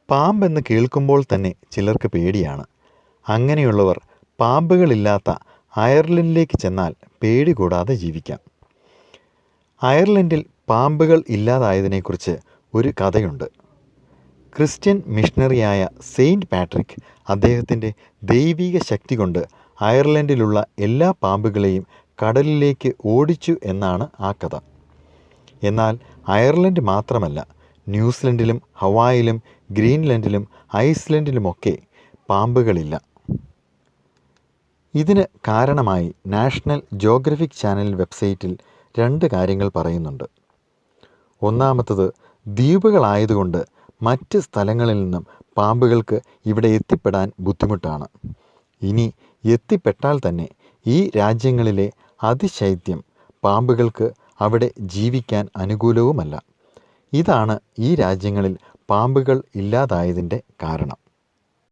പാമ്പെന്ന് കേൾക്കുമ്പോൾ തന്നെ ചിലർക്ക് പേടിയാണ്. അങ്ങനെയുള്ളവർ പാമ്പുകളില്ലാത്ത അയർലൻഡിലേക്ക് ചെന്നാൽ പേടി കൂടാതെ ജീവിക്കാം. അയർലൻഡിൽ പാമ്പുകൾ ഇല്ലാതായതിനെക്കുറിച്ച് ഒരു കഥയുണ്ട്. ക്രിസ്ത്യൻ മിഷണറിയായ സെയിൻറ്റ് പാട്രിക് അദ്ദേഹത്തിൻ്റെ ദൈവിക ശക്തി കൊണ്ട് അയർലൻഡിലുള്ള എല്ലാ പാമ്പുകളെയും കടലിലേക്ക് ഓടിച്ചു എന്നാണ് ആ കഥ. എന്നാൽ അയർലൻഡ് മാത്രമല്ല, ന്യൂസിലൻഡിലും ഹവായിലും ഗ്രീൻലൻഡിലും ഐസ്ലൻഡിലുമൊക്കെ പാമ്പുകളില്ല. ഇതിന് കാരണമായി നാഷണൽ ജിയോഗ്രഫിക് ചാനൽ വെബ്സൈറ്റിൽ 2 കാര്യങ്ങൾ പറയുന്നുണ്ട്. ഒന്നാമത്തത്, ദ്വീപുകളായതുകൊണ്ട് മറ്റ് സ്ഥലങ്ങളിൽ നിന്നും പാമ്പുകൾക്ക് ഇവിടെ എത്തിപ്പെടാൻ ബുദ്ധിമുട്ടാണ്. ഇനി എത്തിപ്പെട്ടാൽ തന്നെ ഈ രാജ്യങ്ങളിലെ അതിശൈത്യം പാമ്പുകൾക്ക് അവിടെ ജീവിക്കാൻ അനുകൂലവുമല്ല. ഇതാണ് ഈ രാജ്യങ്ങളിൽ പാമ്പുകൾ ഇല്ലാതായതിൻ്റെ കാരണം.